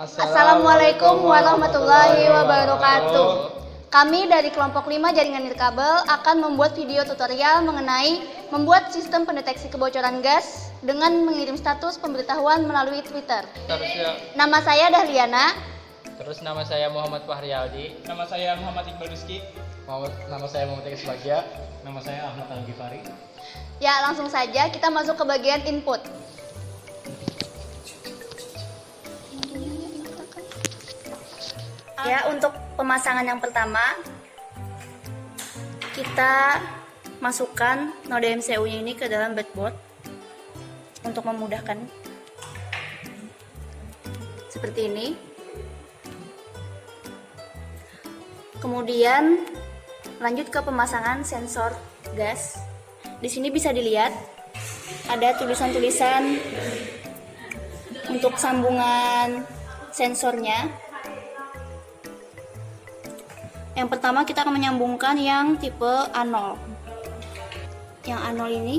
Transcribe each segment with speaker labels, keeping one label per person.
Speaker 1: Assalamualaikum warahmatullahi wabarakatuh. Kami dari kelompok 5 jaringan nirkabel akan membuat video tutorial mengenai membuat sistem pendeteksi kebocoran gas dengan mengirim status pemberitahuan melalui Twitter. Nama saya Dahliana.
Speaker 2: Terus nama saya Muhammad Fahri Aldi.
Speaker 3: Nama saya Muhammad Iqbal Rizky.
Speaker 2: Nama saya Muhammad Eki Bagja.
Speaker 3: Nama saya Ahmad Al-Ghifari.
Speaker 1: Ya, langsung saja kita masuk ke bagian input. Ya, untuk pemasangan yang pertama kita masukkan node MCU-nya ini ke dalam breadboard untuk memudahkan. Seperti ini. Kemudian lanjut ke pemasangan sensor gas. Di sini bisa dilihat ada tulisan-tulisan untuk sambungan sensornya. Yang pertama kita akan menyambungkan yang tipe A0. Yang A0 ini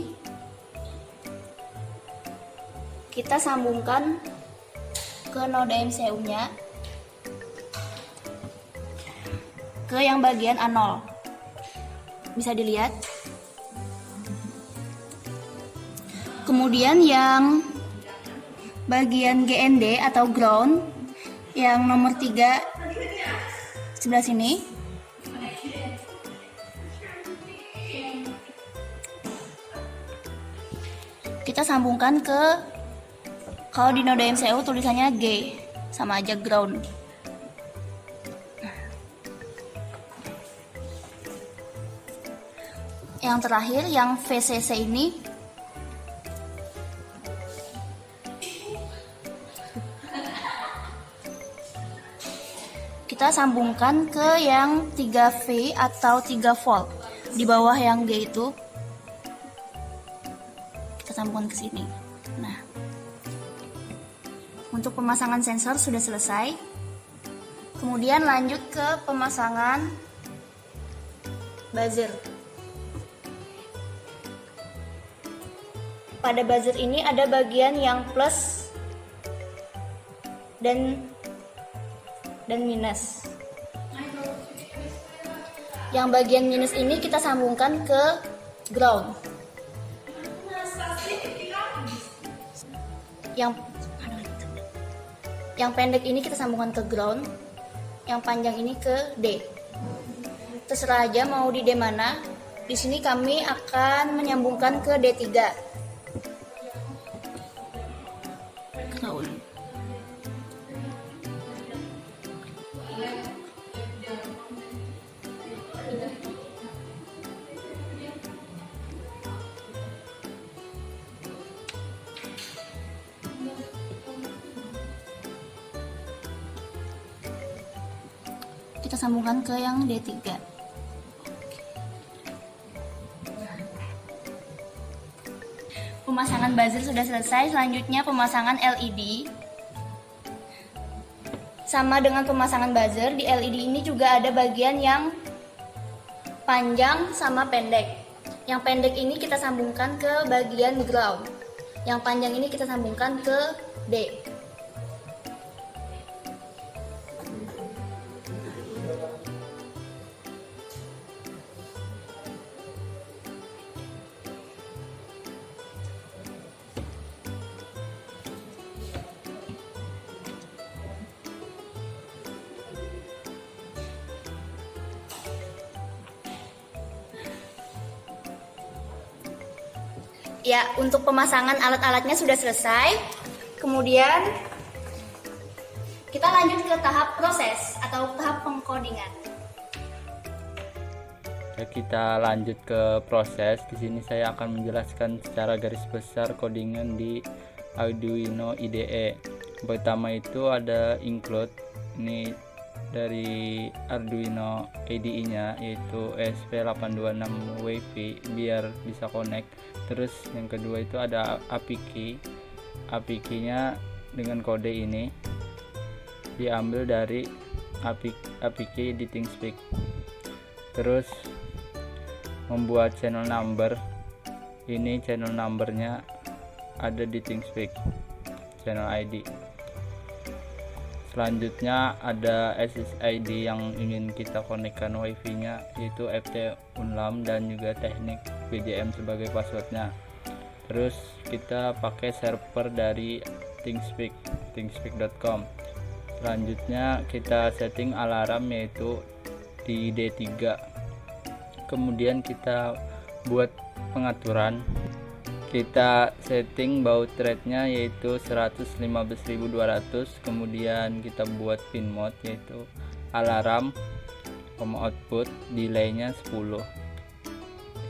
Speaker 1: kita sambungkan ke node MCU-nya ke yang bagian A0. Bisa dilihat. Kemudian yang bagian GND atau ground yang nomor 3 sebelah sini kita sambungkan ke, kalau di node MCU tulisannya G, sama aja ground. Yang terakhir yang VCC ini kita sambungkan ke yang 3V atau 3 volt di bawah yang G itu. Sambungkan ke sini. Nah, untuk pemasangan sensor sudah selesai. Kemudian lanjut ke pemasangan buzzer. Pada buzzer ini ada bagian yang plus dan minus. Yang bagian minus ini kita sambungkan ke ground. Yang pendek ini kita sambungkan ke ground, yang panjang ini ke D. Terserah aja mau di D mana. Di sini kami akan menyambungkan ke D3. Kita sambungkan ke yang D3. Pemasangan buzzer sudah selesai. Selanjutnya pemasangan LED. Sama dengan pemasangan buzzer, di LED ini juga ada bagian yang panjang sama pendek. Yang pendek ini kita sambungkan ke bagian ground. Yang panjang ini kita sambungkan ke D. Ya, untuk pemasangan alat-alatnya sudah selesai. Kemudian kita lanjut ke tahap proses atau tahap pengkodingan.
Speaker 2: Ya, kita lanjut ke proses. Di sini saya akan menjelaskan secara garis besar codingan di Arduino IDE. Pertama itu ada include. Ini dari Arduino IDE-nya yaitu ESP826WP biar bisa connect. Terus yang kedua itu ada API key. API key-nya dengan kode ini diambil dari API key di ThinkSpeak. Terus membuat channel number. Ini channel numbernya ada di ThinkSpeak, channel ID. Selanjutnya ada SSID yang ingin kita konekkan wifi-nya, yaitu FT Unlam dan juga teknik BJM sebagai passwordnya. Terus kita pakai server dari thingspeak.com. Selanjutnya kita setting alarm yaitu di D3. Kemudian kita buat pengaturan, kita setting baud rate-nya yaitu 115.200. Kemudian kita buat pin mode yaitu alarm, output, delay-nya 10.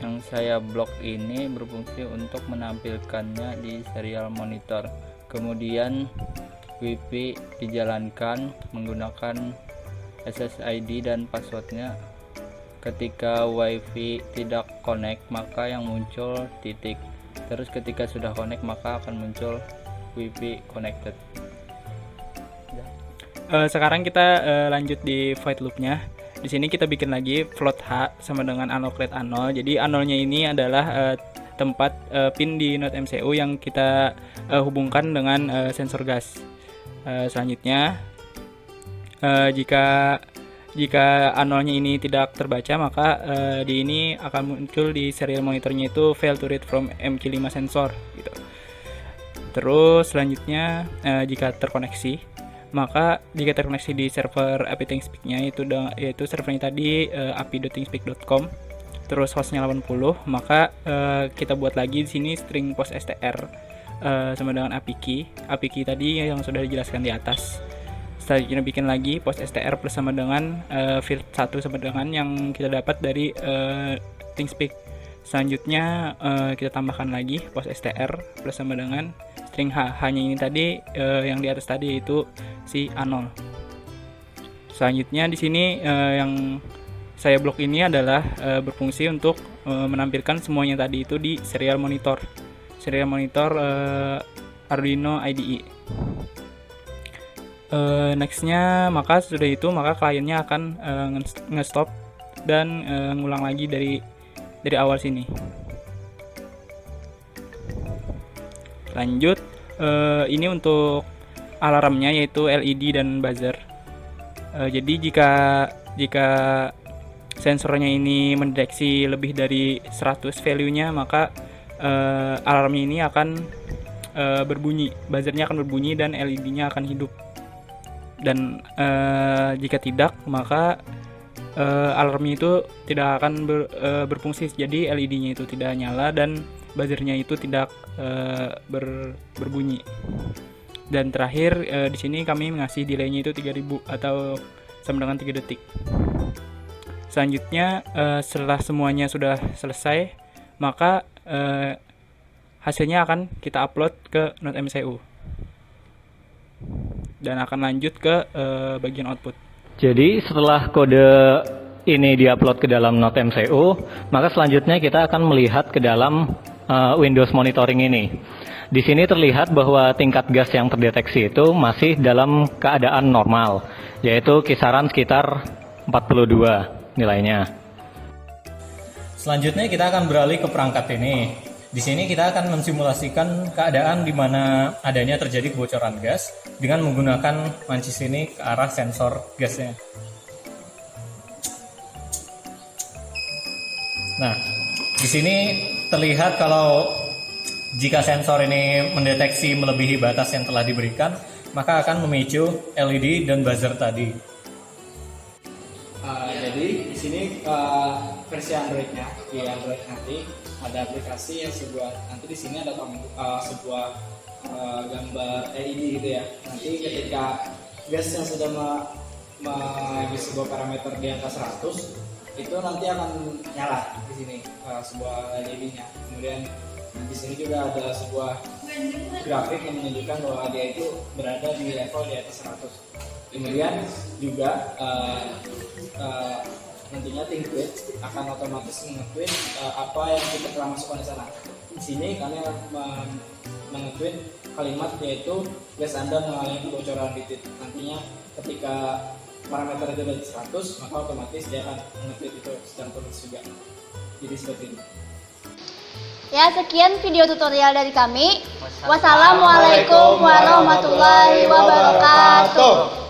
Speaker 2: Yang saya blok ini berfungsi untuk menampilkannya di serial monitor. Kemudian WiFi dijalankan menggunakan SSID dan passwordnya. Ketika WiFi tidak connect maka yang muncul titik. Terus ketika sudah connect maka akan muncul WiFi connected.
Speaker 4: Sekarang kita lanjut di void loop-nya. Di sini kita bikin lagi float H sama dengan unlock anol. Jadi anolnya ini adalah tempat pin di Node MCU yang kita hubungkan dengan sensor gas. Selanjutnya jika anolnya ini tidak terbaca maka di ini akan muncul di serial monitornya itu fail to read from MQ5 sensor gitu. Terus selanjutnya jika terkoneksi di server API ThingsPeak-nya yaitu servernya tadi api.thingspeak.com, terus hostnya 80, maka kita buat lagi di sini string post str sama dengan API key tadi yang sudah dijelaskan di atas. Selanjutnya bikin lagi post str plus sama dengan field 1 sama dengan yang kita dapat dari ThingsPeak. Selanjutnya kita tambahkan lagi post str plus sama dengan string h-nya ini tadi yang di atas tadi yaitu si anol. Selanjutnya di sini yang saya blok ini adalah berfungsi untuk menampilkan semuanya tadi itu di serial monitor Arduino IDE. Nextnya maka kliennya akan nge-stop dan ngulang lagi dari awal sini. Lanjut, ini untuk alarmnya yaitu LED dan buzzer. Jadi jika sensornya ini mendeteksi lebih dari 100 value-nya maka alarmnya ini akan berbunyi, buzzernya akan berbunyi dan LED-nya akan hidup. Dan jika tidak maka alarmnya itu tidak akan berfungsi, jadi LED-nya itu tidak nyala dan buzzernya itu tidak berbunyi. Dan terakhir di sini kami mengasih delay-nya itu 3000 atau sama dengan 3 detik. Selanjutnya setelah semuanya sudah selesai maka hasilnya akan kita upload ke Node MCU dan akan lanjut ke bagian output.
Speaker 5: Jadi setelah kode ini diupload ke dalam Node MCU, maka selanjutnya kita akan melihat ke dalam Windows monitoring ini. Di sini terlihat bahwa tingkat gas yang terdeteksi itu masih dalam keadaan normal, yaitu kisaran sekitar 42 nilainya.
Speaker 6: Selanjutnya kita akan beralih ke perangkat ini. Di sini kita akan mensimulasikan keadaan di mana adanya terjadi kebocoran gas dengan menggunakan mancis ini ke arah sensor gasnya. Nah, di sini terlihat kalau jika sensor ini mendeteksi melebihi batas yang telah diberikan, maka akan memicu LED dan buzzer tadi.
Speaker 7: Jadi di sini versi Androidnya, di Android nanti ada aplikasi yang nanti di sini ada sebuah gambar LED gitu ya. Nanti ketika gas yang sudah di sebuah parameter di angka 100 itu nanti akan nyala di sini sebuah LED-nya. Kemudian di sini juga ada sebuah grafik yang menunjukkan bahwa dia itu berada di level di atas 100. Kemudian juga nantinya ThingsPeak akan otomatis nge-tweet apa yang kita telah masukkan di sana. Di sini kami nge-tweet kalimat yaitu gas Anda mengalami kebocoran titik. Nantinya ketika parameter itu dari 100 maka otomatis dia akan nge-tweet itu secara otomatis juga. Jadi seperti ini.
Speaker 1: Ya, sekian video tutorial dari kami. Wassalamualaikum warahmatullahi wabarakatuh.